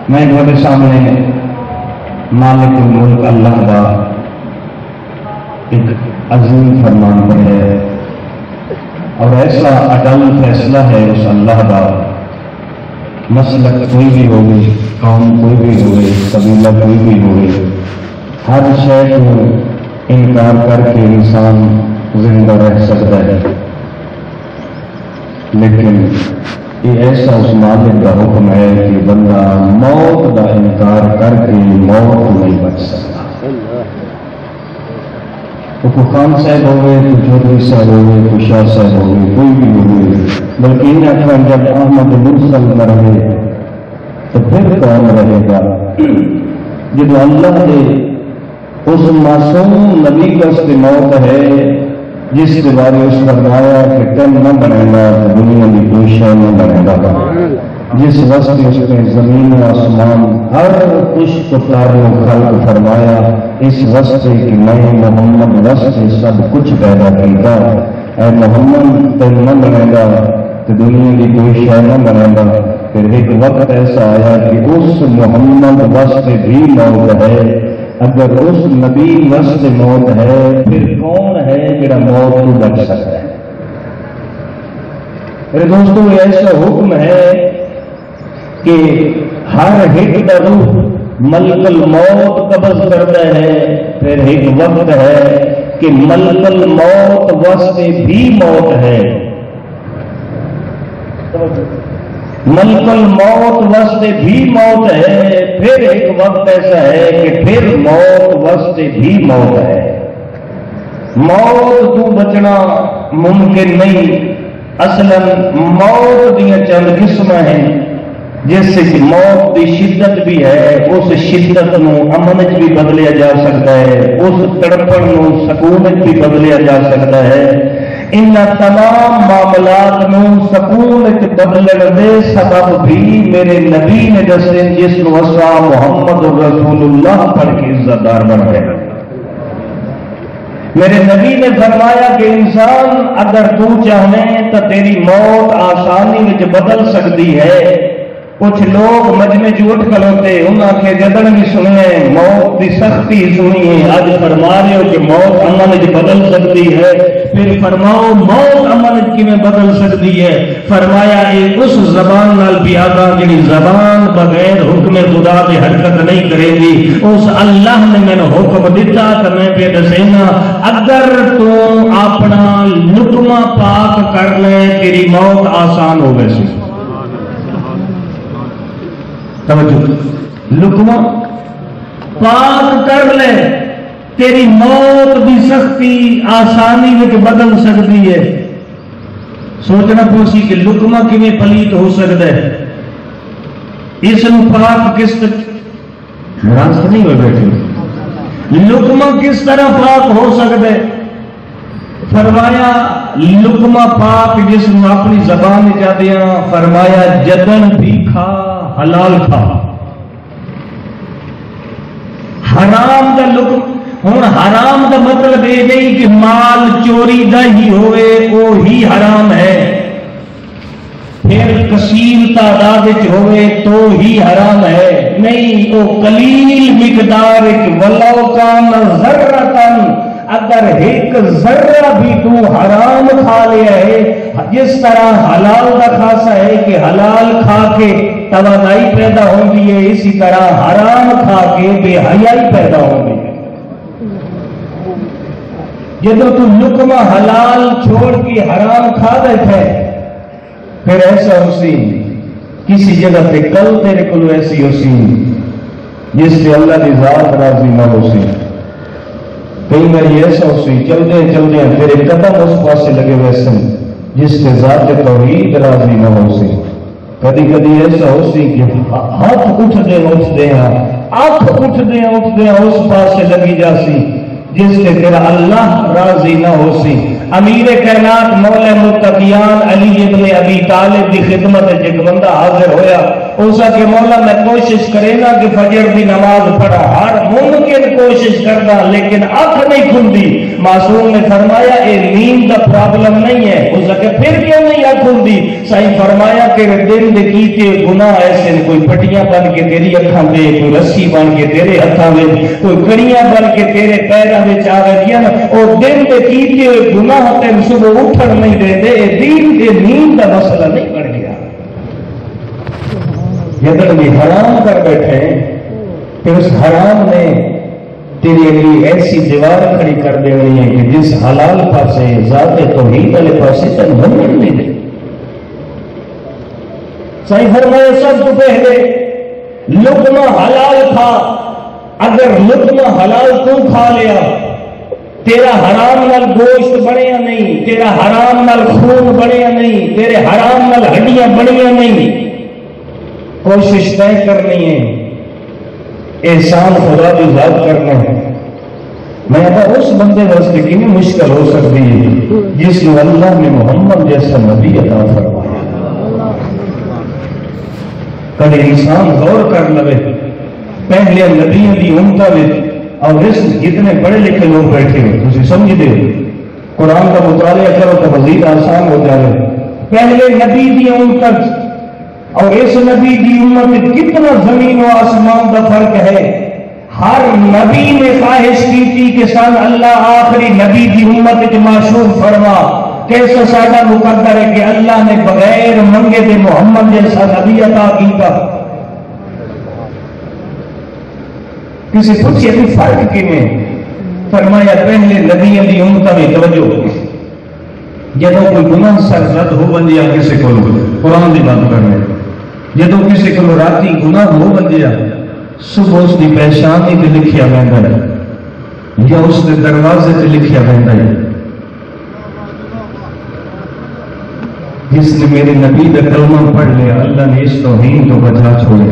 میں تمہارے سامنے مالک الملک اللہ کا ایک عظیم فرمان پر ہے، اور ایسا اٹل فیصلہ ہے اس اللہ کا، مسلک کوئی بھی ہوگی، قوم کوئی بھی ہوگی، قبیلہ کوئی بھی ہوگی، ہر شے کو انکار کر کے انسان زندہ رہ سکتا ہے، لیکن یہ ایسا اس مالک کا حکم ہے کہ بندہ موت کا انکار کر کے موت نہیں بچ سکتا۔ تو کوئی خان صاحب ہوئے، کوئی چودھری صاحب ہوئے، کوئی شاہ صاحب ہوئے، کوئی بھی ہوئے، بلکہ ان اکثر جب احمد مرسل نہ رہے تو پھر کون رہے گا؟ جب اللہ نے اس معصوم نبی کا اس کی موت ہے جس کے بارے اس فرمایا کہ تن نہ بنے گا تو دنیا کی کوئی شے نہ بنے گا، جس وقت اس نے زمین و آسمان ہر کچھ کو تارے و خلق فرمایا، اس وقت کہ میں محمد وقت سے سب کچھ پیدا کیتا، اے محمد تن نہ بنے گا تو دنیا کی کوئی شے نہ بنے گا۔ پھر ایک وقت ایسا آیا کہ اس محمد وقت بھی موت ہے، اگر اس نبی وقت موت ہے پھر کون ہے جڑا موت کو بچ سکتا ہے؟ میرے دوستو، ایسا حکم ہے کہ ہر ایک کا روح ملک الموت قبض کرتا ہے، پھر ایک وقت ہے کہ ملک الموت وقت بھی موت ہے، ملک الموت وقت بھی موت ہے، پھر ایک وقت ایسا ہے کہ پھر موت وقت بھی موت ہے۔ موت تو بچنا ممکن نہیں، اصلا موت دیا چند قسم ہیں، جس سے کہ موت کی شدت بھی ہے، اس شدت نو امن بھی بدلیا جا سکتا ہے، اس تڑپن نو سکون بھی بدلیا جا سکتا ہے۔ ان تمام معاملات نو سکون بدلن دے سبب بھی میرے نبی نے دسے، جس کو اسا محمد رسول اللہ پڑھ کے عزت دار بن گئے۔ میرے نبی نے فرمایا کہ انسان اگر تو چاہے تو تیری موت آسانی میں بدل سکتی ہے۔ کچھ لوگ مجمع چ اٹھ کھلوتے، انہاں کے جدن بھی سنے، موت کی سختی سنیے، اج فرما رہے ہو کہ موت امن وچ بدل سکتی ہے، پھر فرماؤ موت امن وچ کیویں بدل سکتی ہے؟ فرمایا یہ اس زبان نال بھی آگا جڑی زبان بغیر حکم خدا کے حرکت نہیں کرے گی۔ اس اللہ نے میں نے حکم دیتا تو میں پہ دسینا، اگر تو اپنا لقمہ پاک کر لے تیری موت آسان ہو گئی۔ لقمہ پاک کر لے تیری موت بھی سختی آسانی میں بدل سکتی ہے۔ سوچنا پوسی کہ لقمہ کیویں پلیت ہو سکتا ہے، اس میں پاک کس طرح راست نہیں ہو بیٹھے، لقمہ کس طرح پاک ہو سکتا ہے؟ فرمایا لقمہ پاک جس میں اپنی زبان جادیاں، فرمایا جدن بھی کھا حلال کھا، حرام دا لقمہ۔ ہوں حرام دا مطلب یہ نہیں کہ مال چوری دا ہی ہوئے وہ ہی حرام ہے، پھر کثیر تعداد ہوئے تو ہی حرام ہے، نہیں، وہ قلیل مقدار ولو کان ذرۃ، اگر ایک ذرہ بھی تو حرام کھا لیا ہے، جس طرح حلال کا خاصا ہے کہ حلال کھا کے توانائی پیدا ہوگی ہے، اسی طرح حرام کھا کے بے حیائی پیدا ہوگی۔ جب تو لقمہ حلال چھوڑ کے حرام کھا بیٹھے، پھر ایسا ہو سی کسی جگہ پہ کل تیرے کو ایسی ہو سی جس سے اللہ کی ذات راضی نہ ہو سی، کئی بار ایسا ہو سی چلتے چلتے تیرے قدم اس پاسے لگے ہوئے سن جس سے ذات توحید راضی نہ ہو سی۔ کدی کدی ایسا ہو سی کہ ہاتھ اٹھتے ہیں، آنکھ اٹھتے ہیں اس پاسے لگی جا سی جس سے تیرا اللہ راضی نہ ہو سی۔ امیر کائنات مولا متقیان علی ابن ابی طالب کی خدمت ایک بندہ حاضر ہویا، اس کہ مولا میں کوشش کرے نا کہ فجر دی نماز پڑھا، ہر ممکن کوشش کرنا لیکن اکھ نہیں کھلتی۔ معصوم نے فرمایا اے نیند دا پرابلم نہیں ہے۔ اس کہ پھر کیوں نہیں اکھ کھلتی؟ صحیح فرمایا کہ دن دے کیتے گناہ ایسے کوئی پٹیاں بن کے تیری اکھاں دے، کوئی رسی بن کے تیرے ہتھاں دے، کوئی کڑیاں بن کے تیرے پیراں وچ آ گئیاں، اور دن دے کیتے گناہ تین صبح اٹھن نہیں دیندے۔ دین دے نیند دا مسئلہ نہیں بن گیا۔ جدن بھی حرام کر بیٹھے پھر اس حرام نے تیرے لیے ایسی دیوار کھڑی کر دینی ہے کہ جس حلال پاسے ذات توحید والے پاسے تک مومن نہیں دے۔ صحیح فرمایا سب تو پہلے لقمہ حلال کھا، اگر لقمہ حلال تو کھا لیا تیرا حرام نال گوشت بنیا نہیں، تیرا حرام نال خون بنیا نہیں، تیرے حرام نال ہڈیاں بنیا نہیں۔ کوشش طے کرنی ہے، احسان خدا کی ذات کرنا ہے۔ میں کہا اس بندے واسطے کتنی مشکل ہو سکتی ہے جس کو اللہ نے محمد جیسا نبی عطا فرمایا۔ کبھی انسان غور کر لے پہلے نبیوں کی امت میں، اور اس جتنے پڑھے لکھے لوگ بیٹھے ہو تم سمجھتے ہو، قرآن کا مطالعہ کرو تو مزید آسان ہو جائے۔ پہلے نبی کی امت اور اس نبی کی امت میں کتنا زمین و آسمان کا فرق ہے۔ ہر نبی نے خواہش کی تھی کہ سن اللہ آخری نبی کی امت معشوق فرما، کیسا سادہ مقدر ہے کہ اللہ نے بغیر منگے دے محمد جیسا نبی عطا کیتا۔ کسی پوچھے کہ فرق کیوں؟ فرمایا پہلے نبیوں کی امت میں توجہ، جدو کوئی گناہ سرزد ہو بندیا کسی کو قرآن کی بات کر رہے، جدو کسی کو راتی گناہ ہو بندیا صبح اس کی پہچانی پہ لکھیا بہتا ہے یا اس کے دروازے پہ لکھیا بہتا ہے جس نے میرے نبی کا کلمہ پڑھ لیا اللہ نے اس توہین کو بچا چھوڑے۔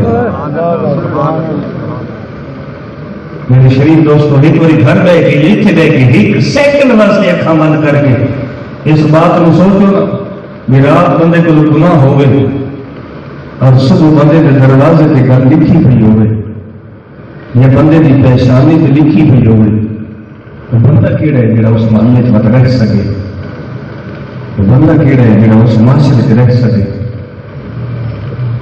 میرے شریف دوستوں ایک باری گھر بہ کے اتنے بہ کے ایک سیکنڈ واسطے اکھاں بند کر کے اس بات کو سوچو نا، بھی رات بندے کو گناہ ہو گئے اور صبح بندے کے دروازے پہ گل لکھی پی ہوئے یا بندے کی پہچانی پہ لکھی پی ہوئے، تو بندہ کیڑا ہے جڑا اس محلے چ مت رہ سکے؟ بندہ کیڑا ہے جڑا اس معاشرے چ رہ سکے؟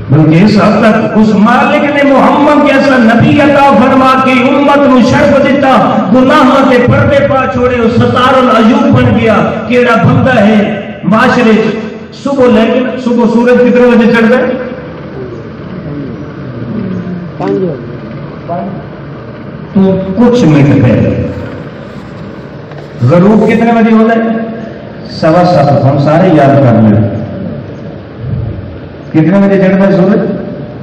بلکہ اس حد تک اس مالک نے محمد جیسا نبی عطا فرما کے امت نو شرف دیتا، گناہاں تے پردے پا چھوڑے، وہ ستار العیوب بن گیا۔ کیڑا بندہ ہے معاشرے صبح، لیکن صبح سورج کتنے بجے چڑھتا ہے؟ تو کچھ منٹ پہلے غروب کتنے بجے ہوتا ہے؟ 7:15۔ ہم سارے یاد کر لیں کتنے بجے چڑھتا ہے سورج؟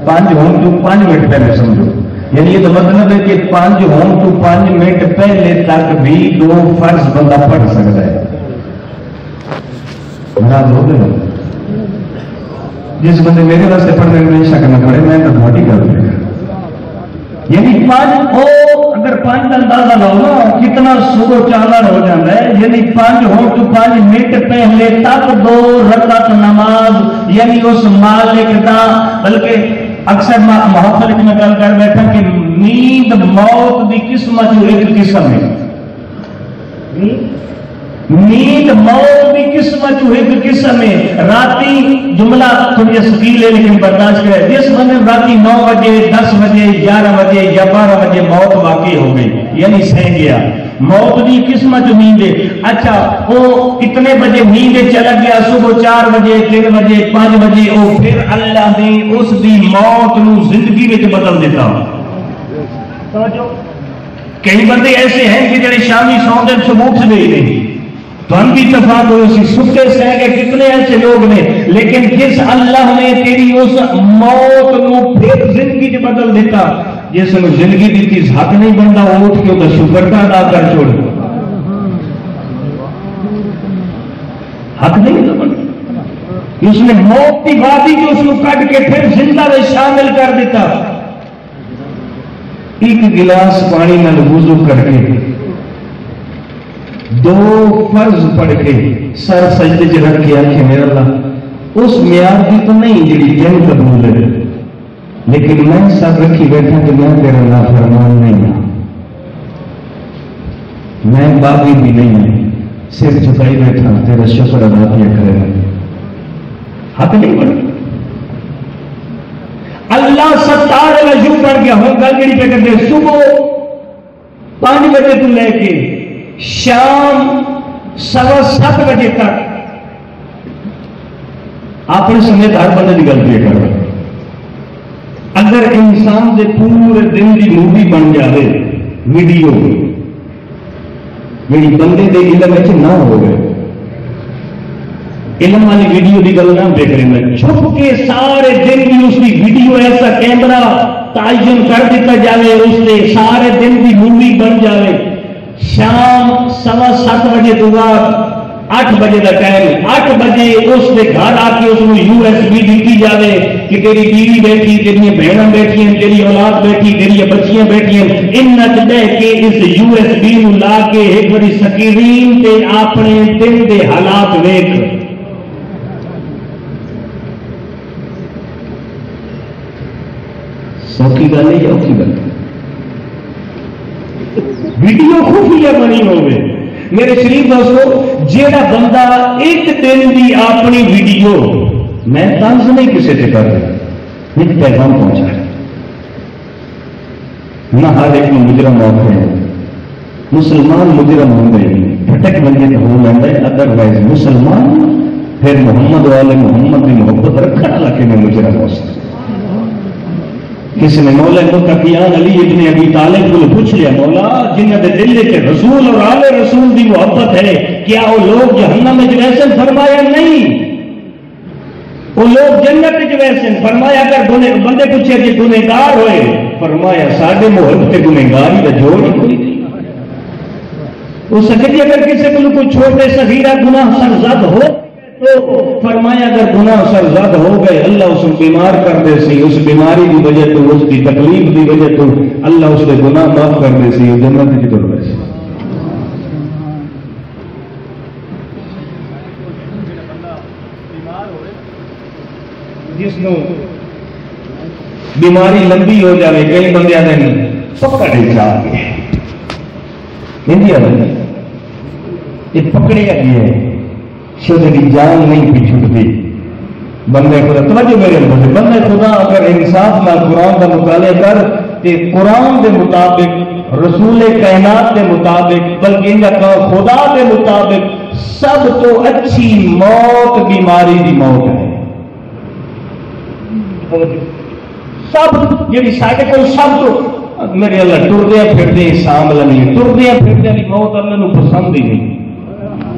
5 ہوم تو 5 منٹ پہلے سمجھو، یعنی یہ تو مطلب ہے کہ 5 ہوم تو 5 منٹ پہلے تک بھی 2 فرض بندہ پڑھ سکتا ہے۔ مراد ہو گئے جس بندے میرے واسطے پڑھنے میں شک نہ پڑے میں تو بہت ہی کر دوں، یعنی 5 اگر 5 کا اندازہ لاؤ نا کتنا صبح چالر ہو جاتا ہے، یعنی 5 ہو تو 5 منٹ پہلے تک 2 رکعت نماز، یعنی اس مالک دا۔ بلکہ اکثر محفل میں گل کر بیٹھا کہ نیند موت دی قسمت جو ایک قسم ہے، نیند موت کی قسمت جو ایک قسم ہے۔ راتی جملہ تھوڑی سکیل ہے لیکن برداشت کرے، جس بندے راتی 9 بجے 10 بجے 11 بجے یا 12 بجے موت واقع ہو گئی یعنی سہ گیا، موت کی قسمت جو نیند ہے۔ اچھا وہ اتنے بجے نیند چلا گیا، صبح 4 بجے 3 بجے 5 بجے، وہ پھر اللہ نے اس دی موت نو زندگی میں بدل دیتا۔ کئی بندے ایسے ہیں کہ جڑے شامی سو دن صبح سے گئی نہیں، تو ہم بھی اتفاق ہوئی سی سکتے سے کہ کتنے ایسے لوگ نے، لیکن جس اللہ نے تیری اس موت نو پھر زندگی سے بدل دیتا، جس نے زندگی دیتی حق نہیں بنتا وہ اٹھ کے تو شکر کا ادا کر چھوڑ، حق نہیں بنتا۔ اس نے موت کی وادی جو اس کو کٹ کے پھر زندہ میں شامل کر دیتا۔ ایک گلاس پانی نال وضو کر کے 2 فرض پڑھ کے سر سجدے چ رکھ کے آخے میرا اللہ اس معیار کی تو نہیں جی دن قبول ہے، لیکن میں سب رکھی بیٹھا کہ میں تیرا نافرمان نہیں ہوں، میں باغی بھی نہیں ہوں، سر جھکائی بیٹھا تیرا شکر ادا کیا کرے حق نہیں بنے۔ اللہ ستار یوں پڑ گیا ہوں گل جڑی پہ کرتے صبح 5 بجے تو لے کے شام 7:15 بجے تک اپنے سمیت ہر بندے کی گل پہ کر۔ اگر انسان دے پورے دن کی مووی بن جائے ویڈیو میری بندے دے علم نہ ہو گئے، علم والی ویڈیو کی گل نہ دیکھ رہے میں چھپ کے سارے دن کی اس کی ویڈیو ایسا کیمرہ تعین کر دیتا جائے، اس سے سارے دن کی مووی بن جائے، شام 7:15 بجے تو بعد 8 بجے کا ٹائم 8 بجے اس کے گھر آ کے اس کو USB دیتی جائے کہ تیری بیوی بیٹھی، تیری بہنیں بیٹھی ہیں، تیری اولاد بیٹھی، تیری بچیاں بیٹھی ہیں، ان بہ کے اس USB نو لا کے ایک بڑی سکرین تے اپنے دن دے حالات ویکھ۔ سوکھی گل ہے یا اوکھی گل؟ ویڈیو خفیہ بنی ہوئے۔ میرے شریف دوستو، جیڑا بندہ ایک دن کی اپنی ویڈیو، میں طنز نہیں کسی سے کر رہا، ایک پیغام پہنچا ہے، نہ ہر ایک مجرم ہوتے ہیں، مسلمان مجرم ہوں گے بھٹک بنجے ہو لینا ہے، ادروائز مسلمان پھر محمد والے محمد کی محبت رکھنے لگے میں مجرم ہو سکتا۔ کسی نے مولا متقیان علی ابن ابی طالب کو پوچھ لیا، مولا جنہ دے دل کے رسول اور آل رسول کی محبت ہے کیا وہ لوگ جہنم میں ویسے؟ فرمایا نہیں، وہ لوگ جنت میں ویسے۔ فرمایا اگر بندے پوچھے کہ گنہگار ہوئے، فرمایا ساڈے محبت گنہگاری کا جوڑ ہی کوئی نہیں ہو سکتی۔ اگر کسی کو کوئی چھوٹے صغیرہ گناہ سرزد ہو تو فرمایا اگر گناہ سرزد ہو گئے اللہ اس کو بیمار کر دے سی، اس بیماری کی وجہ تو اس کی تکلیف کی وجہ تو اللہ اس کے گناہ معاف کر دے سی، جنت کی طرف سی۔ جس کو بیماری لمبی ہو جائے، کئی بندے آتے ہیں پکڑے جا گئے انڈیا میں، یہ پکڑے گئے شدہ کی جان نہیں بھی چھٹتی۔ بندے خدا توجہ میرے اندر، بندے خدا اگر انصاف نہ قرآن کا مطالعہ کر کہ قرآن کے مطابق، رسول کائنات کے مطابق، بلکہ ان کا خدا کے مطابق سب تو اچھی موت بیماری کی موت ہے۔ سب جی سارے کو سب تو میرے اللہ ٹردیا پھرتے سانبلا نہیں، ٹردیا پھرتے کی موت اللہ کو پسند ہی نہیں۔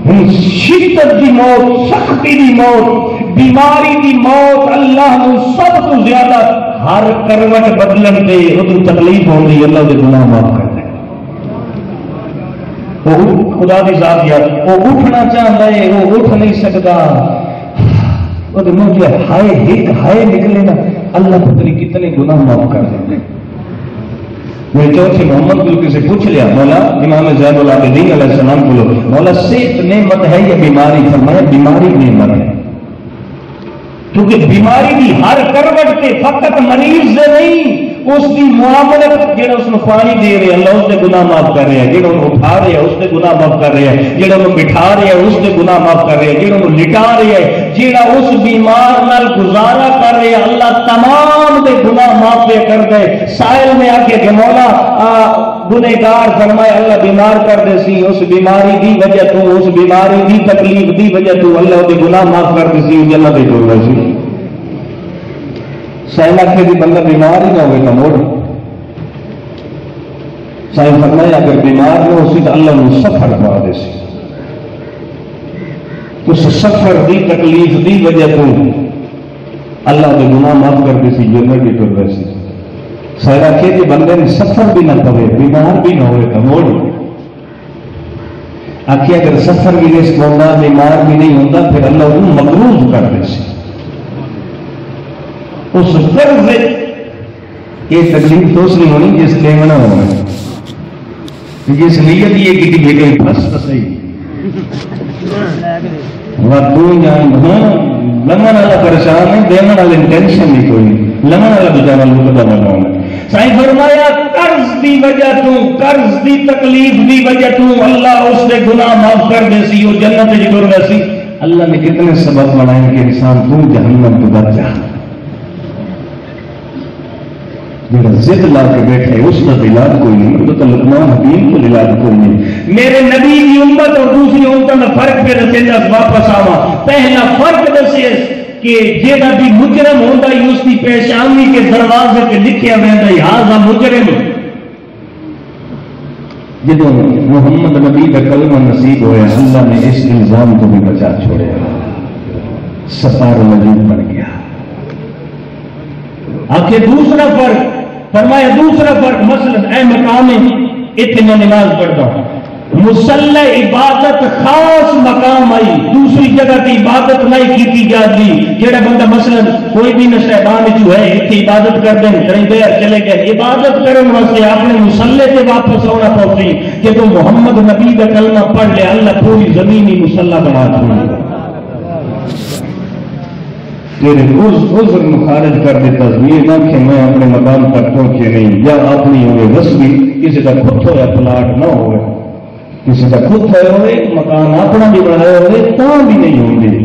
شدت کی موت، سختی کی موت، بیماری کی موت اللہ کو سب تو زیادہ ہر کروٹ بدلن دے وہ تکلیف ہوتی، اللہ کے گناہ معاف کر دے۔ وہ خدا کی ذات یار وہ اٹھنا چاہتا ہے، وہ اٹھ نہیں سکتا، وہ منہ ہائے ایک ہائے نکلے نا اللہ پتہ نہیں کتنے گناہ معاف کر دیں۔ میں چوتھے محمد کو کسی پوچھ لیا، مولا امام زین العابدین علیہ السلام کو، مولا صحت نعمت ہے یا بیماری؟ فرمایا بیماری نعمت ہے، کیونکہ بیماری کی ہر کروٹ سے فقط مریض سے نہیں، اس کی معاملت جہاں اس کو پانی دے رہے اللہ اس کے گناہ معاف کر رہے ہیں، جہاں انہوں اٹھا رہے ہیں اس کے گناہ معاف کر رہے ہیں، جہاں انہوں بٹھا رہے ہیں اس کے گناہ معاف کر رہے ہیں، جہاں انہوں لٹا رہے ہیں، جہاں اس بیمار نال گزارا کر رہے ہیں اللہ تمام دے گناہ معاف کر دے۔ سائل میں آ کے کہ مولا گنہگار، فرمایا اللہ بیمار کر دے سی، اس بیماری دی وجہ تو، اس بیماری دی تکلیف دی وجہ تو اللہ دے گناہ معاف کر دے سی، جنت دے جوڑ سی۔ سائل آخر بھی بندہ بیمار ہی نہ ہوئے تو موڑ، سائل فرمایا اگر بیمار نہ ہو سی تو اللہ نے سفر پا دے سی، اس سفر دی تکلیف دی وجہ تو اللہ دے گناہ معاف کر دے سی، جنت کی طرف ویسی۔ سائل آخر کہ بندے نے سفر بھی نہ پوے، بیمار بھی نہ ہوئے تو موڑ، آخر اگر سفر بھی نہیں ہوتا، بیمار بھی نہیں ہوتا، پھر اللہ انہوں مقروض کر دے سی۔ اس فرض یہ تکلیف تو اس لیے ہونی جس لیمنا ہونا، جس نیت یہ کی بیٹے پھنس پسائی تو جان لمن والا پریشان ہے، دینے والا انٹینشن نہیں کوئی، لمن والا بیچارہ لکتا والا ہونا سائیں فرمایا قرض دی وجہ تو قرض دی تکلیف دی وجہ تو اللہ اس نے گناہ معاف کر دے سی وہ جنت وچ ٹر گیا سی اللہ نے کتنے سبب بنائے کہ انسان تو جہنم تو بچ جا جڑا ضد لا کے بیٹھے اس کا علاج کوئی نہیں تو لقمان حکیم کو علاج کوئی نہیں میرے نبی کی امت اور دوسری امتوں کا فرق پہ دسے واپس آوا پہلا فرق دسے کہ جیڑا بھی مجرم ہوتا ہے اس کی پیشانی کے دروازے پہ لکھیا ویندا ہے ہاذا مجرم جدو محمد نبی کا کلمہ نصیب ہویا اللہ نے اس الزام کو بھی بچا چھوڑیا ستار مجید بن گیا آخر دوسرا فرق فرمایا دوسرا فرق مثلا اے مقام اتنا نماز پڑھتا ہوں مسلح عبادت خاص مقام آئی دوسری جگہ کی عبادت نہیں کی جاتی جڑا بندہ مثلا کوئی بھی نشہبان جو ہے اتنی عبادت کر دیں کہیں دیر چلے گئے عبادت کرنے واسطے اپنے مسلح سے واپس ہونا پڑتی کہ تو محمد نبی کا کلمہ پڑھ لے اللہ پوری زمین ہی مسلح بنا چھوڑے تیرے عذر مخارج کر دیتا یہ نہ کہ میں اپنے مقام تک پہنچے نہیں یا اپنی ہوئے بس بھی کسی کا خود ہوا پلاٹ نہ ہوئے کسی کا خود ہوئے مکان اپنا بھی بنایا ہوئے تو بھی نہیں ہوں گے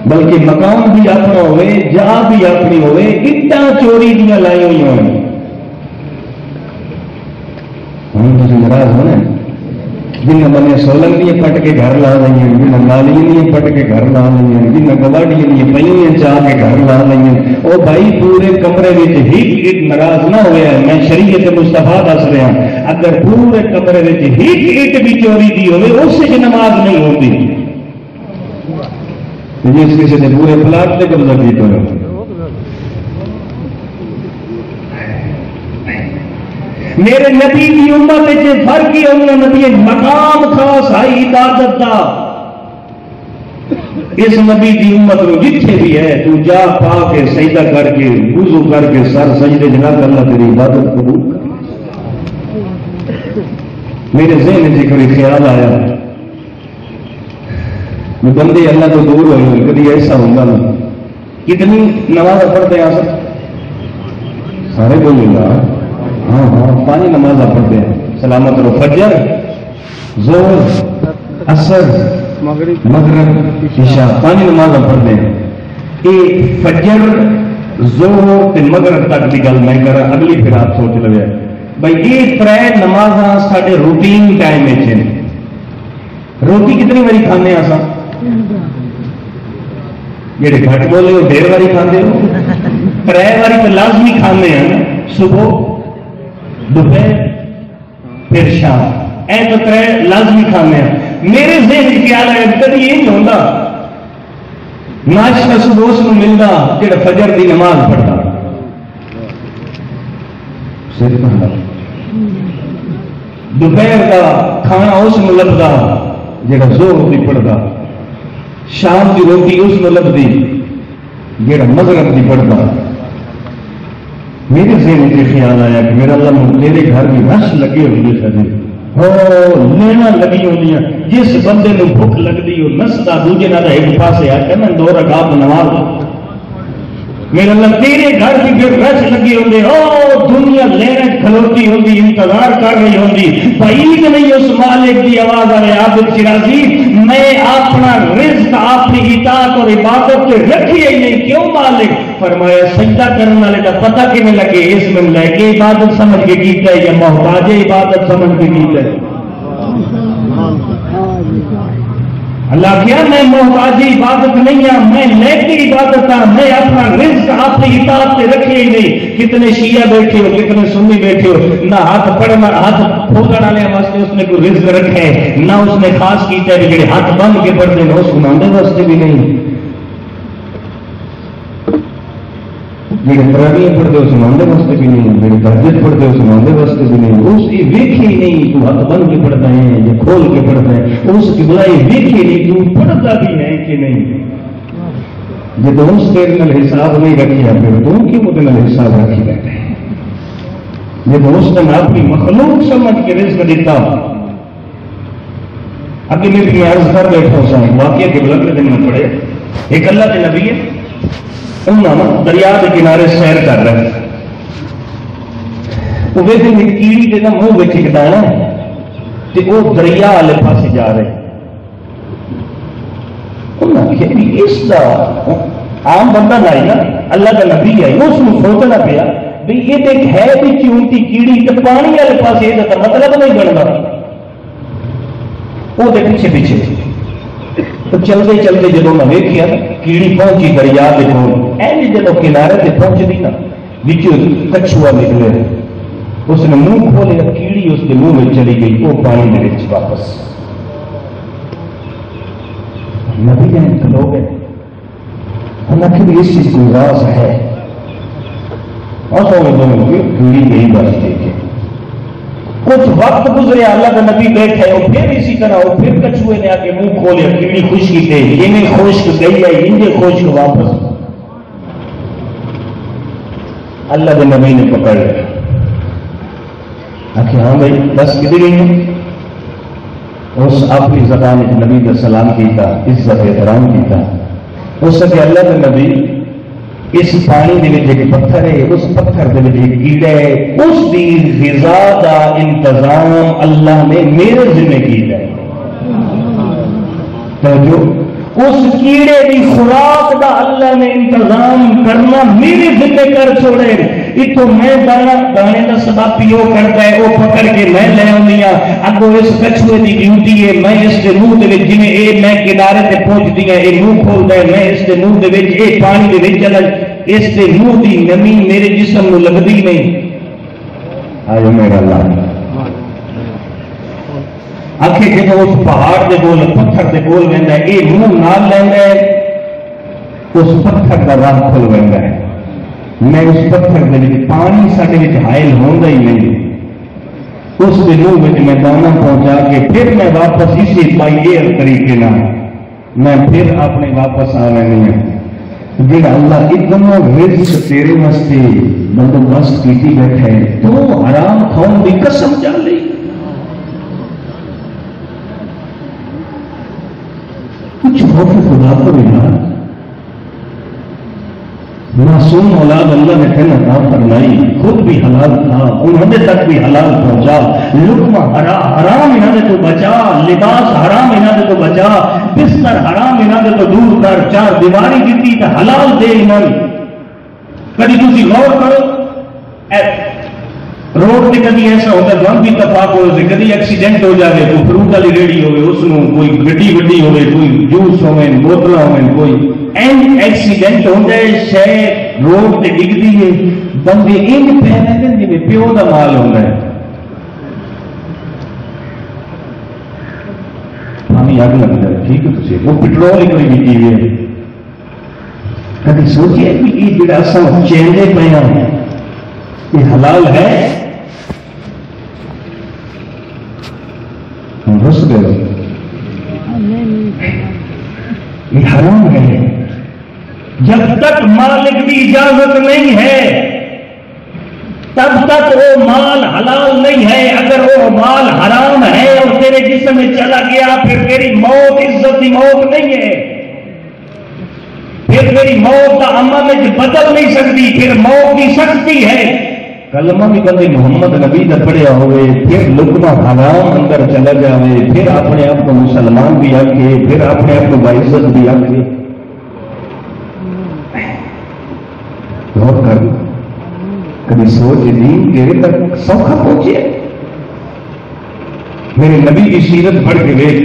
بلکہ مقام بھی اپنا ہوئے جا بھی اپنی ہوئے اٹا چوری دیا لائی ہوئی ہوں ہم تو ناراض ہونے جن بنے سولن دیے پٹ کے گھر لا لیں جن نالی دیے پٹ کے گھر لا لیں جن گواڑی دیے پہیاں چاہ کے گھر لا لیں وہ بھائی پورے کمرے میں ایک ناراض نہ ہوا ہے میں شریعت مصطفیٰ دس رہا اگر پورے کمرے میں ایک بھی چوری دی ہوئے اس سے نماز نہیں ہوتی جس کسی نے پورے پلاٹ سے قبضہ کی تو میرے نبی کی امت سے فرق ہی انہوں نبی مقام خاص ہے عبادت دا اس نبی کی امت میں جتھے بھی ہے تو جا پا کے سجدہ کر کے وضو کر کے سر سجدے جنا کر اللہ تیری عبادت قبول کر میرے ذہن سے کوئی خیال آیا وہ بندے اللہ کو دور ہوئے کبھی ایسا ہوگا نا کتنی نماز پڑھتے ہیں سارے بولیں گا ہاں ہاں پانی نماز پڑھتے ہیں سلامت رو فجر زور عصر مغرب عشاء پانی نماز پڑھتے ہیں یہ فجر زور تے مغرب تک کی گل میں کر اگلی پھر آپ سوچ لگے بھائی یہ تر نماز سارے روٹین ٹائم روٹی کتنی باری کھانے آسا جہے گھٹ بولے وہ ڈیر باری کھانے ہو تر باری تو لازمی کھانے ہیں صبح دوپہر پھر شام اے تو تر لازمی کھانے ہیں میرے ذہن خیال ہے کبھی یہ نہیں ہوتا ناشتہ صبح اس کو ملتا جہاں فجر کی نماز پڑھتا دوپہر کا کھانا اس کو لبدا جہاں زور کی پڑھتا شام کی روٹی اس کو لبدی جہاں مغرب کی پڑھتا میرے ذہن سے خیال آیا کہ میرا اللہ میرے گھر میں رش لگے ہوئی لینا لگی ہوئی جس بندے کو بھوک لگتی وہ نستا دوجے نہ ایک پاس آ کے میں 2 رکعت نماز میرا اللہ تیرے گھر کی پھر رش لگی ہوتی دنیا لینے کھلوتی ہوتی انتظار کر رہی ہوتی بعید نہیں اس مالک کی آواز آ رہی عابد شرازی میں اپنا رزق اپنی اطاعت اور عبادت سے رکھی ہی نہیں کیوں مالک فرمایا سجدہ کرنے والے کا پتہ کیوں لگے اس میں لے کے عبادت سمجھ کے کیتا ہے یا محتاج عبادت سمجھ کے کیتا ہے اللہ کیا میں محتاج عبادت نہیں ہوں میں لے کے عبادت ہوں میں اپنا رزق اپنی اطاعت سے رکھے ہی نہیں کتنے شیعہ بیٹھے ہو کتنے سنی بیٹھے ہو نہ ہاتھ پڑھنا ہاتھ پھوکڑ والے واسطے اس نے کوئی رزق رکھے نہ اس نے خاص کیتا ہے جڑے ہاتھ بند کے پڑھتے ہیں اس کو واسطے بھی نہیں جڑے تراویح پڑھتے ہو سنانے واسطے بھی نہیں جڑے تہجد پڑھتے ہو سنانے واسطے بھی نہیں اس کی ویکھی نہیں تو ہاتھ بن کے پڑھتا ہے یا کھول کے پڑھتا ہے اس کی بلائی ویکھی نہیں تو پڑھتا بھی ہے کہ نہیں جب اس تیرے نال حساب نہیں رکھیا پھر تو کیوں وہ حساب رکھی بیٹھے جب اس نے اپنی مخلوق سمجھ کے رزق دیتا ابھی میں عرض کر بیٹھا سا واقعہ کے بلک دن میں پڑھے ایک اللہ کے نبی ہے انہوں دریا کے کنارے سیر کر رہے وہ کیڑی کے منہ میں دانا تو وہ دریا والے پاس جا رہے اس کا عام بندہ لائی نا اللہ کا نبی ہے اس کو سوچنا پیا بھی یہ ہے بھی چونٹی کیڑی تو پانی والے پاس یہ مطلب نہیں بننا وہ پیچھے پیچھے تو چلتے چلتے جب میں ویکیا کیڑی پہنچی دریا کے کول جب کنارے سے پہنچتی نا کچھوا نکلے اس نے منہ کھولے کیڑی اس کے منہ میں چلی گئی وہ پانی کے واپس نبی نے لوگ ہم آخر اس چیز کو راز ہے اور کیڑی نہیں بچ دیکھے کچھ وقت گزرے اللہ کا نبی بیٹھے وہ پھر اسی طرح وہ پھر کچھوے نے آ کے منہ کھولے کیڑی خشکی تھے یہ خشک گئی ہے انجے خشک واپس اللہ کے نبی نے پکڑ لیا آخر ہاں بھائی بس کدھر گئی ہیں اس اپنی زبان نبی کا سلام کیتا عزت احترام کیتا اس سے اللہ کا نبی اس پانی کے ایک پتھر ہے اس پتھر کے ایک کیڑا ہے اس کی غذا کا انتظام اللہ نے میرے ذمہ کیا ہے جو اس کیڑے کی خوراک کا اللہ نے انتظام کرنا میرے ذمہ کر چھوڑے اتوں میں دانے کا سبب پیو کرتا ہے وہ پکڑ کے میں لے آؤں اگو اس کچھوے کی ڈیوٹی ہے میں اس کے منہ کے جی میں کنارے سے پہنچتی ہے یہ منہ کھولتا ہے میں اس کے منہ کے یہ پانی کے چلا اس کے منہ کی نمی میرے جسم کو لگتی نہیں آئے میرا اللہ آخر جب اس پہاڑ کے کول پتھر کے کول لینا ہے یہ منہ نال لینا ہے اس پتھر کا رنگ کھل لینا ہے میں اس پتھر کے پانی سارے حائل ہوتا ہی نہیں اس کے منہ میں دانا پہنچا کے پھر میں واپس اسی پائیئر طریقے میں پھر اپنے واپس آ رہے ہیں جڑا اللہ اتنا رزق تیرے واسطے بندوبست کیتی بیٹھے تو حرام کھاؤ کی قسم چل رہی کچھ خوف خدا کو ملا معصوم اولاد اللہ نے پہلے عطا فرمائی خود بھی حلال تھا انہوں نے تک بھی حلال پہنچا لقمہ حرام انہوں نے تو بچا لباس حرام انہوں نے تو بچا بستر حرام انہوں نے تو دور کر چار دیواری دیتی تو حلال دے انہوں نے کبھی تھی غور کرو روڈ پہ کبھی ایسا ہوتا ہے ہم بھی اتفاق ہو جائے کبھی ایکسیڈنٹ ہو جائے کوئی فروٹ والی ریڑھی ہوئے اس کو کوئی گڈی وڈی ہوئے کوئی جوس ہوئے بوتل ہوئے کوئی ایکسیڈنٹ ہو جائے شہر روڈ پہ ڈگتی ہے بندے ان پہنے جی پیو کا مال ہوتا ہے پانی اگ لگ جائے ٹھیک ہے تھی وہ پٹرول ایک بڑی بیٹی ہوئی ہے کبھی سوچیے کہ یہ جڑا سب چینجے پہ یہ حلال ہے گھس گئے یہ حرام ہے جب تک مالک کی اجازت نہیں ہے تب تک وہ مال حلال نہیں ہے اگر وہ مال حرام ہے اور تیرے جسم میں چلا گیا پھر تیری موت عزت کی موت نہیں ہے پھر تیری موت کا عمل میں بدل نہیں سکتی پھر موت کی سختی ہے کلمہ بھی بندے محمد نبی کا پڑھیا ہوئے پھر لقمہ حرام اندر چلا جائے پھر اپنے آپ کو مسلمان بھی آکے پھر اپنے آپ کو باعزت بھی آکے غور کر کبھی سوچ دین تیرے تک سوکھا پہنچے میرے نبی کی سیرت پڑھ کے گئے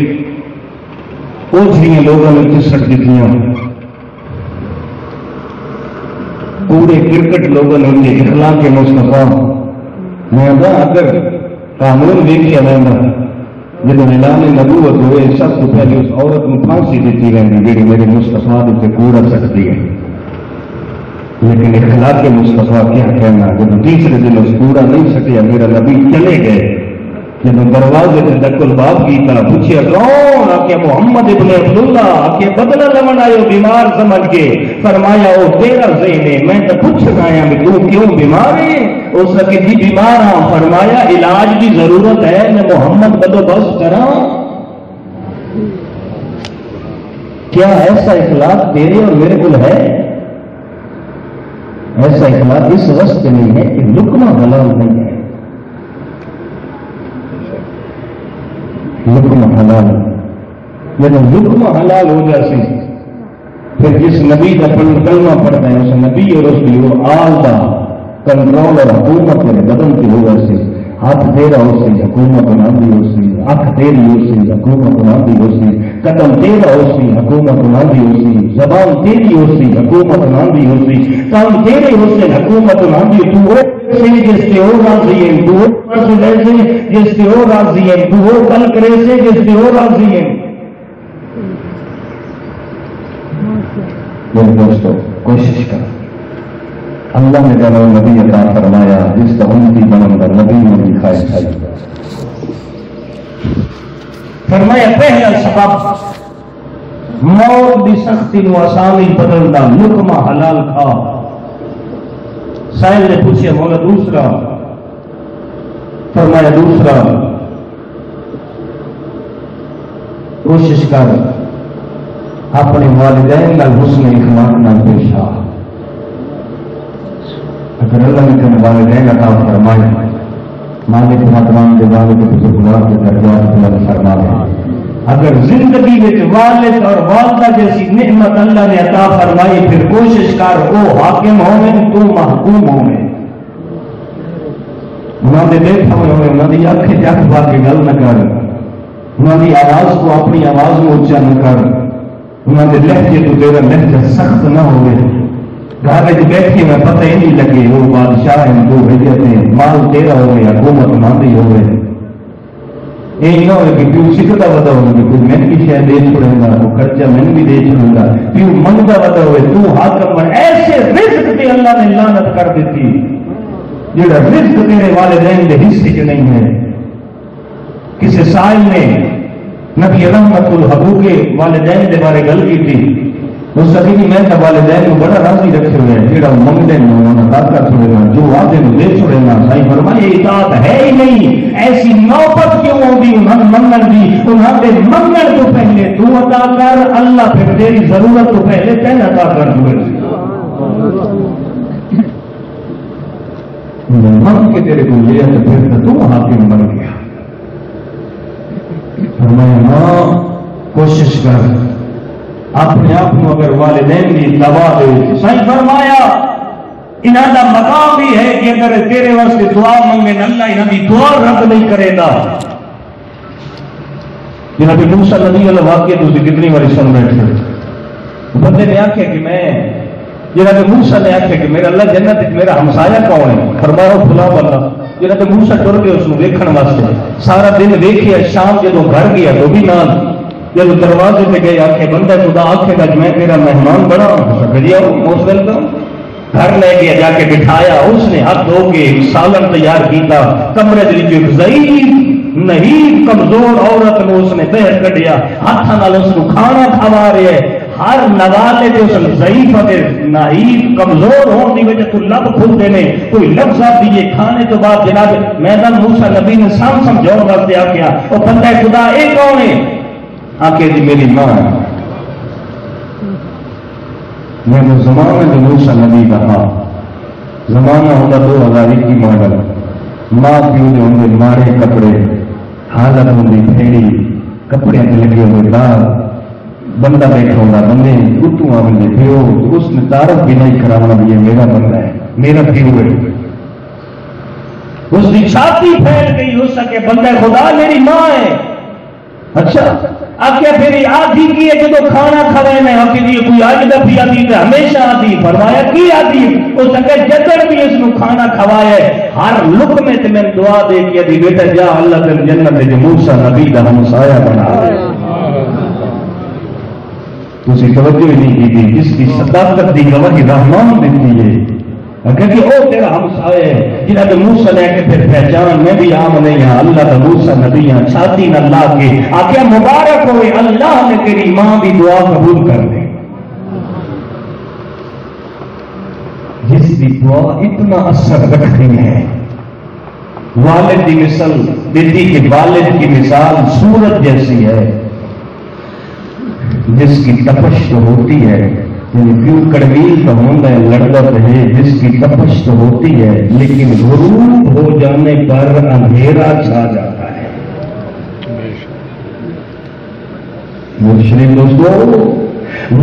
اوجھڑیاں لوگوں نے چسٹ دیتی پورے کرکٹ لوگوں نے ان کے اخلاق کے مصطفیٰ میں اگر قانون دیکھا رہنا جب اعلان نبوت ہوئے سب سے پہلے اس عورت کو پھانسی دیتی رہی جی میرے مصطفیٰ اسے پورا سکتی ہے لیکن اخلاق کے مصطفیٰ کیا کہنا جب تیسرے دن اس پورا نہیں سکیا میرا نبی چلے گئے جب دروازے سے دک الباب کیتا پوچھیا کون آکے محمد ابن عبداللہ آکے بدلہ لمن آئے بیمار سمجھ کے فرمایا او تیرا ذہن ہے میں تو پوچھنا آیا کہ تو کیوں بیمار ہے اس نے جی بیمار ہاں فرمایا علاج کی ضرورت ہے میں محمد بندوبست کرا کیا ایسا اخلاق تیرے اور میرے کو ہے ایسا اخلاق اس وقت نہیں ہے کہ لقمہ حلال نہیں ہے، لقمہ حلال جب لقمہ حلال ہو جاتی پھر جس نبی کا کلمہ پڑھتا ہے اس نبی اور اس کی وہ آل کا کنٹرول اور حکومت بدن کی ہو جاتی، ہاتھ تیرا ہو سی حکومت ناندی ہو سی، اکھ تیری ہو سی حکومت ناندی ہو سی، قدم تیرا ہو سی حکومت ناندی ہو سی، زبان تیری ہو سی حکومت ناندی ہو سی، کام تیرے ہو سی حکومت ناندی، تو جس سے ہو راضی ہے تو جس سے ہو راضی ہے تو وہ کل کرے سے جس سے ہو راضی ہے۔ میرے دوستو کوشش کر، اللہ نے جانا نبی عطا فرمایا جس کا امتی بنندر نبی نے دکھائے تھا، فرمایا پہلا سبب موت بھی سختی و آسانی بدلنا لقمہ حلال کھا۔ سائل نے پوچھا مولا دوسرا؟ فرمایا دوسرا کوشش کر اپنے والدین کا حسن اخلاق نہ پیش آ۔ اگر اللہ نے تمہیں والدین عطا فرمائے، مالک مقام کے والد کے بزرگوار کے درجات بلند فرما دے۔ اگر زندگی میں والد اور والدہ جیسی نعمت اللہ نے عطا فرمائی پھر کوشش کر وہ حاکم ہوئے تو محکوم ہوئے، انہوں نے دیکھا ہوئے انہوں نے آنکھیں جگ پا کے گل نہ کر، انہوں نے آواز کو اپنی آواز میں اونچا نہ کر، انہوں نے لہجے تو تیرا لہجہ سخت نہ ہوئے، گھر بیٹھے میں پتہ ہی نہیں لگے وہ بادشاہ ہیں دو بھیجتے مال تیرا ہوئے حکومت ماندی ہوئے، یہ نہ ہوئے کہ پیو سکھتا ودا ہوگا کہ کوئی میں بھی شاید دے چھوڑے گا وہ خرچہ میں بھی دے چھوڑوں گا، پیو منگتا ودا ہوئے تو حاکم بن۔ ایسے رزق تے اللہ نے لعنت کر دیتی جڑا رزق تیرے والدین کے حصے کے نہیں ہے۔ کسی سائل نے نبی رحمت الحبو کے والدین کے بارے گل کی تھی، اس سکی میں والدین کو بڑا راضی رکھے ہوئے جہاں منگتے ہیں انہوں نے داتا چھوڑے گا جو آدھے دے چھوڑے گا، سائی فرمائے اطاعت ہے ہی نہیں، ایسی نوبت کیوں ہوگی انہوں منگن دی، انہوں نے منگن تو پہلے تو عطا کر، اللہ پھر تیری ضرورت تو پہلے تین عطا کر ہوئے منگ کے تیرے کو لیا تو پھر تو حاکم بن گیا۔ فرمایا ماں کوشش کر اپنے آپ کو اگر والدین کی دوا دے، صحیح فرمایا انہوں کا مقام بھی ہے کہ اگر تیرے واسطے دعا منگے اللہ انہوں کی دعا رد نہیں کرے گا۔ جناب موسیٰ نبی اللہ واقعہ تھی کتنی باری سن بیٹھے، بندے نے آخیا کہ میں جناب موسیٰ نے آخیا کہ میرا اللہ جنت میرا ہمسایا کون ہے؟ فرمایا فلاں بندہ۔ جناب موسیٰ ٹر گئے اس کو دیکھنے واسطے، سارا دن دیکھیا، شام جدو گھر گیا تو بھی نال، جب دروازے پہ گئے آخے بندہ خدا آخے گا میں تیرا مہمان بڑا موسٹ ویلکم، گھر لے گیا جا کے بٹھایا، اس نے ہاتھ دھو کے سالن تیار کیتا، کمرے ایک ضعیف نہیں کمزور عورت نے اس نے بہر کٹیا، ہاتھ نال اس کو کھانا کھوا رہے ہے، ہر نوالے جو اس ضعیف ناہید کمزور ہون دی وجہ تو لب کھلتے نے، کوئی لفظ دیے کھانے تو بعد جناب میدان موسیٰ نبی نے سام سمجھاؤ واسطے آخیا وہ بندہ خدا ایک کون ہے؟ آکے جی میری ماں ہے۔ میں نے زمانہ جو موسیٰ نبی کہا زمانہ ہوتا 2021 ماڈل، ماں پیو جو ہوں ماڑے کپڑے، حالت ہوں پھیڑی کپڑے لگے ہوئے دار، بندہ بیٹھا ہوگا بندے اتو آنے پیو، اس نے تعارف بھی نہیں کرانا بھی یہ میرا بندہ ہے میرا پیو ہے، اس کی چھاتی پھیل گئی ہو سکے بندہ خدا میری ماں ہے۔ اچھا آخیا پھر آدھی کی ہے جب کھانا کھوائے میں آخی دی کوئی آج دفعی آدھی تو ہمیشہ آدھی، فرمایا کی آدھی اس سکے جدر بھی اس کو کھانا کھوائے ہر لقمے تے میں دعا دے کے دی بیٹا جا اللہ تیرے جنت جو موسیٰ نبی دا ہمسایہ بنا تسی توجہ نہیں کی تھی، جس کی صداقت دی گواہی رحمان دیتی ہے کہ او تیرا ہمسایہ ہے جنہاں نے موسیٰ نے کہ پھر پہچان میں بھی عام نہیں ہاں اللہ کا موسیٰ نبی ہاں، چھاتی نہ اللہ کے آکیا مبارک ہوئے اللہ نے تیری ماں بھی دعا قبول کر دے، جس کی دعا اتنا اثر رکھتی ہے۔ والد کی مثال دیتی کہ والد کی مثال سورج جیسی ہے جس کی تپش جو ہوتی ہے کیوں کڑویل کا ہوتا ہے لڑکا ہے جس کی تپش تو ہوتی ہے لیکن غروب ہو جانے پر اندھیرا چھا جاتا ہے. شریف دوستو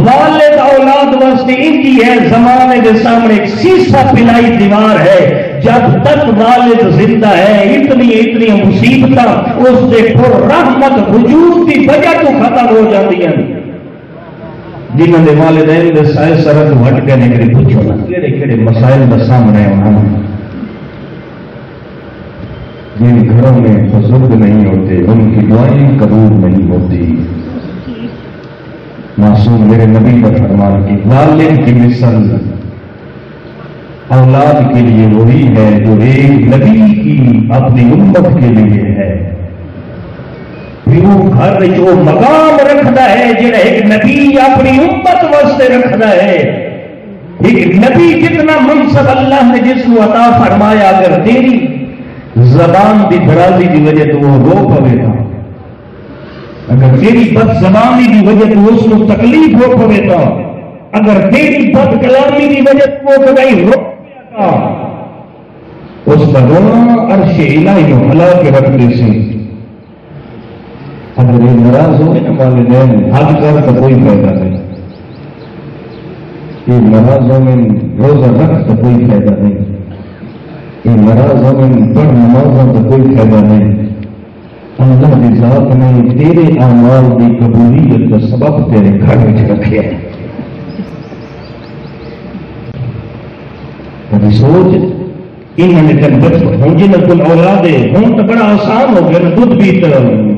والد اولاد واسطے ان کی ہے زمانے کے سامنے ایک سیسا پلائی دیوار ہے. جب تک والد زندہ ہے اتنی مصیبت اس سے پر رحمت وجود کی وجہ تو ختم ہو جاتی ہیں. جنہوں نے والدین کے سائے سرد ہٹ کے نکلی پوچھو نا کہڑے مسائل کا سامنے انہوں جن گھروں میں بزرگ نہیں ہوتے ان کی دعائیں قبول نہیں ہوتی. معصوم میرے نبی کا فرمان کی والد کی مثل اولاد کے لیے وہی ہے جو ایک نبی کی اپنی امت کے لیے ہے. وہ گھر جو مقام رکھتا ہے جڑا ایک نبی اپنی امت واسطے رکھتا ہے. ایک نبی جتنا منصب اللہ نے جس کو عطا فرمایا اگر تیری زبان کی درازی کی وجہ تو وہ رو پوے گا اگر تیری بد زبانی کی وجہ تو اس کو تکلیف ہو پوے گا اگر تیری بد کلامی کی وجہ تو وہ کہیں رو گا اس کا رونا عرش الہی کو ہلا کے رکھنے سے. اگر یہ ناراض ہوئے نا والدین حد کر تو کوئی فائدہ نہیں. یہ ناراض ہوئے روزہ رکھ تو کوئی فائدہ نہیں. یہ ناراض ہوئے پڑھ نمازوں تو کوئی فائدہ نہیں. اللہ کی ذات نے تیرے اعمال کی قبولیت کا سبب تیرے گھر میں رکھے. کبھی سوچ انہوں نے جب بچپن ہوں جن کو اولاد ہے ہوں تو بڑا آسان ہو گیا نا دودھ بھی تو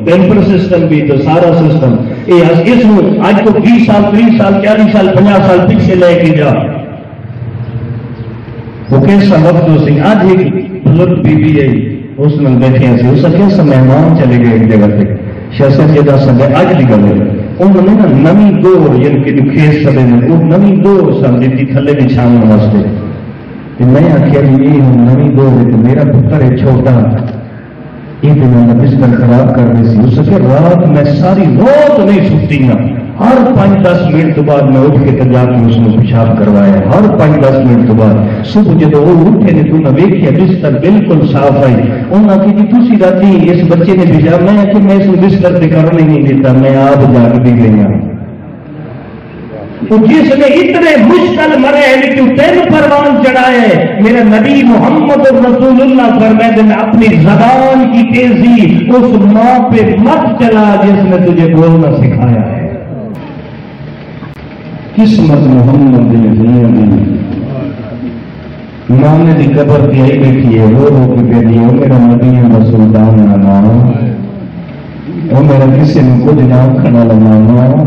پیمپر سسٹم بھی تو سارا سسٹم اس کو آج کو 20 سال 30 سال 40 سال 50 سال پیچھے لے کے جا وہ کیسا وقت سی. آج ایک بزرگ بی بی آئی اس میں بیٹھے سے اس کیسا مہمان چلے گئے ایک جگہ پہ شہزاد جدا سب اج کی گل ہے انہوں نے نا نمی دور یعنی کہ کھیس سبے میں وہ نمی دور سب دیتی تھلے بچھانے واسطے. میں آخیا یہ نمی دور ہے تو میرا پتر ہے چھوٹا یہ تو میں بستر خراب کر رہی سی. اس کے رات میں ساری رات نہیں سوتی نا ہر 5-10 منٹ تو بعد میں اٹھ کے جا کے اس نے پیشاب کروایا. ہر 5-10 منٹ تو بعد صبح جب وہ اٹھے نے تو نہ ویکھیا بستر بالکل صاف آئی. انہوں نے کہ تھی رات اس بچے نے پیشاب میں کہ میں اس بستر سے کرنے نہیں دیتا میں آپ جاگ بھی گئی ہوں. جس نے اتنے مشکل مرے تو 3 پروان چڑھائے میرا نبی محمد رسول اللہ فرماتے ہیں اپنی زبان کی تیزی اس ماں پہ مت چلا جس نے تجھے بولنا سکھایا ہے. قسمت محمد نانے کی قبر کی آئی بیٹھی ہے وہ رو کے کہہ دی میرا نبی سلطان نہ نام وہ میرا کسی نے کچھ نہ کھانا لگانا.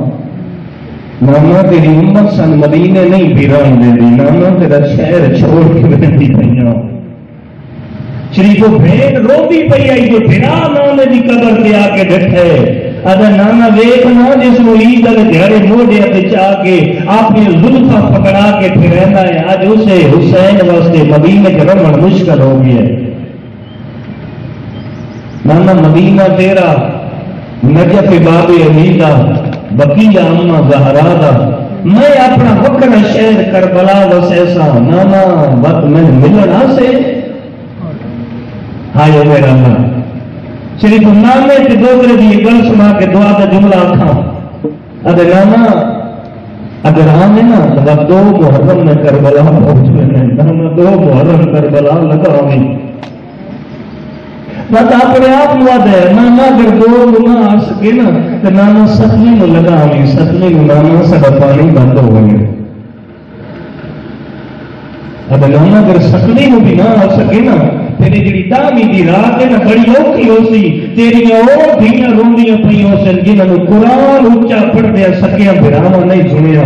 نانا تیری امت سن مدینے نہیں پھران دے دی نانا تیرا شہر چھوڑ کے رہتی پہ شریف بھین روتی پی آئی جو پھرا نانے کی قبر پہ آ کے بیٹھے. اگر نانا ویکھنا جس کو عید والے دیہڑے موڈے تے چاہ کے اپنی زلفاں پکڑا کے پھر رہتا ہے اج اسے حسین واسطے مدینے کے رہنا مشکل ہو گیا. نانا مدینہ تیرا نجف باب عمیدہ بقیہ اما زہرا دا میں اپنا وکر شہر کربلا وسیسا نانا وقت میں ملنا سے ہائے میرا اللہ صرف نامے کے دوسرے کی گل سنا کے دعا کا جملہ آخا اگر نانا اگر آنے نا تو 2 محرم میں کربلا پہنچ میں نانا 2 محرم کربلا لگا ہوئی بس اپنے آپ وعد ہے نانا اگر 2 نہ آ سکے نا تو نانا ستویں میں لگا ہوئی ستویں میں نانا سا پانی بند ہو گئی. اگر نانا اگر ستویں میں بھی نہ آ سکے نا تیری جی دامی کی رات ہے نا بڑی اوکھی ہو سی تیریا اور دھیاں روندیاں پی ہو سن جنہوں نے قرآن اچا پڑھدیا سکیاں براوا نہیں سنیا.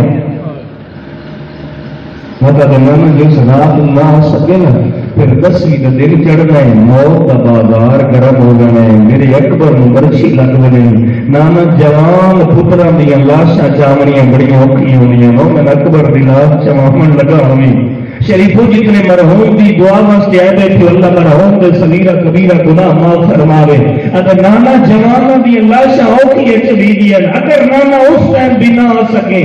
مطلب نانا جس رات نہ آ سکے نا پھر 10ویں کا دن چڑھ گئے موت کا بازار گرم ہو گئے میرے اکبر برچی لگ گئی. نانا جوان پترا دیا لاشاں چاونیاں بڑی اوکھی ہونی مومن اکبر کی لاش چواون لگا ہوئی. شریفو جتنے مرحوم کی دعا واسطے آئے بیٹھے اللہ مرحوم دے صغیرہ کبیرہ گناہ معاف فرماوے. اگر نانا جوانوں کی لاشاں اوکھی چلی دیا اگر نانا اس ٹائم بھی نہ آ سکے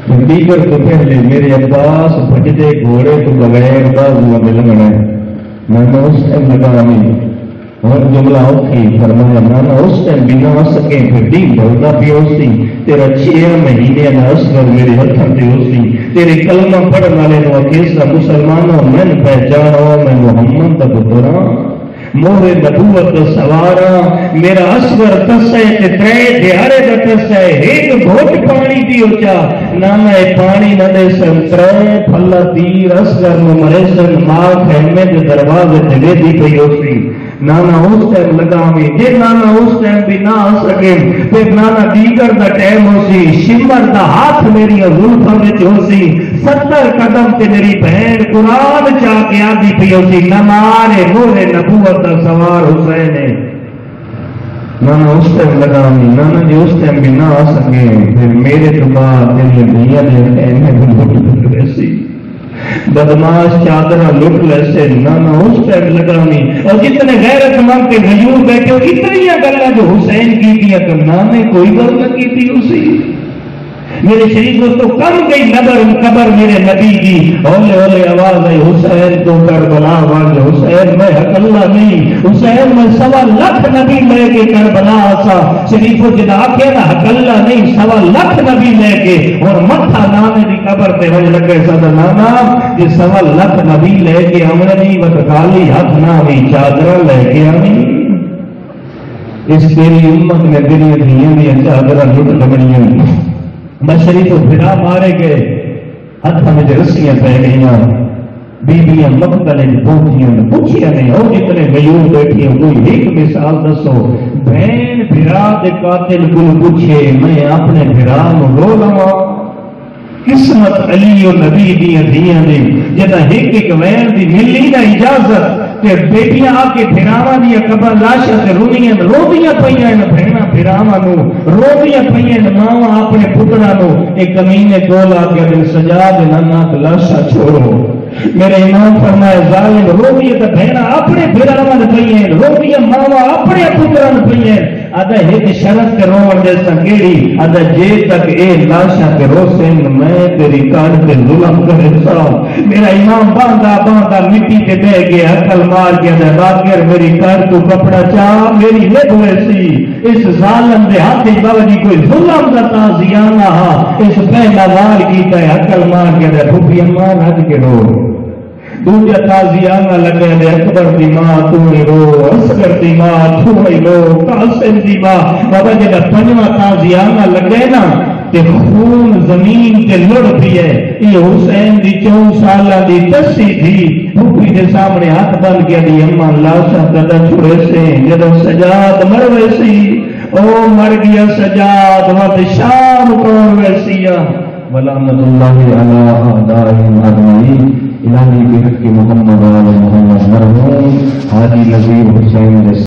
دیگر تو پہلے میرے عباس بھجتے گھوڑے تو بغیر بازو ملنا میں نے اس ٹائم لگامی اور جملہ اٹھی فرمایا مانا اس ٹائم بنا سکیں پھر دین بھرنا بھی ہوسی تیرا 6 مہینے کا اصغر میرے ہاتھوں سے ہوسی تیرے کلمہ پڑھنے والے نو کیسا مسلمانوں میں پہچانو میں محمد کا پتر مور نبوت سوارا میرا اصغر تسے تے ترے دیارے دا تسے ایک گھوٹ پانی دیو چا نانا اے پانی نہ دے سن ترے پھلا تیر اصغر نو مرے سن ماں خیمے دے دروازے تے لے دی پئی ہوسی نانا اس ٹائم لگاوی جے نانا اس ٹائم بھی نہ آ سکے پھر نانا دیگر دا ٹائم ہوسی شمر دا ہاتھ میری زلفاں وچ ہوسی 70 قدم تے میری بہن قرآن چاہ کے آدھی پئی ہوسی نمارے مورے نبوت دا سوار حسین ہے نانا اس ٹائم لگاوی نانا جی اس ٹائم بھی نہ آ سکے پھر میرے تو بعد دل میاں دے ٹائم میں لٹ ویسی بدماش چادرہ لٹ لیسے نانا اس ٹائم لگاوی اور جتنے غیرت مند کے غیور بیٹھے اتنی گلا جو حسین کی دیا کرنا میں کوئی گل نہ کی تھی اسی میرے شریف دوستو کم گئی قبر میرے نبی کی اولے اولے آواز آئی حسین تو کربلا واج حسین میں حق اللہ نہیں حسین میں 1.25 لاکھ نبی لے کے کربلا آسا شریف و جدا آکے نا حق اللہ نہیں 1.25 لاکھ نبی لے کے اور متھا نانے دی قبر تے وج لگے صدا نانا جی 1.25 لاکھ نبی لے کے آمنے نہیں وقالی حق نہ ہوئی چادرہ لے کے آمنی اس تیری امت میں دنیا دھیاں دیا چادرہ لٹ لگنیاں مشری تو بھڑا مارے گئے ہاتھ میں رسیاں پہ گئیاں بیبیاں مقتل پوچھیاں نہیں اور جتنے غیور بیٹھی ہیں کوئی ایک مثال دسو بہن بھرا دے قاتل کو پوچھے میں اپنے بھرا نو رو لواں قسمت علی و نبی دیاں دیاں دی جدا ایک وین دی ملی نہ اجازت کہ بیٹیاں آ کے بھراواں دی قبر لاشاں تے روندیاں پئیاں بہنا بھراواں نو روندیاں پئیاں ماواں اپنے پتراں نو ایک کمینے کول آ کے دل سجا دے نانا لاشاں چھوڑو میرے امام فرمائے ظالم روندیاں تے بہنا اپنے بھراواں پئیاں روندیاں ماواں اپنے پتراں پئیاں آدھا ایک شرط کے روڑ دے سنگیڑی آدھا جے تک اے لاشاں کے روسیں میں تیری کار کے ظلم کرے سا میرا امام باندھا مٹی کے دے گیا عقل مار کے دے باگر میری کار تو کپڑا چاہ میری لب ویسی اس ظالم دے ہاتھ بابا جی کوئی ظلم کا تازیانہ اس پہلا وار کی تے عقل مار کے دے بھوپی امان حد کے رو دوجہ تازیانہ لگے دے اکبر دی ماں تو ہی رو اصغر دی ماں تو ہی رو قاسم دی ماں بابا جب پنجواں تازیانہ لگے نا تے خون زمین تے لڑ پی ہے یہ حسین دی 4 سالہ دی تسی تھی بھوپی دے سامنے ہاتھ بن گیا دی اماں لاشا قدہ چھوڑے سے جدو سجاد مر ویسی او مر گیا سجاد وقت شام کون ویسیا ولعنت اللہ علی اعدائهم اجمعین الہی بحق محمد و محمد مرحوم حاجی نذیر حسین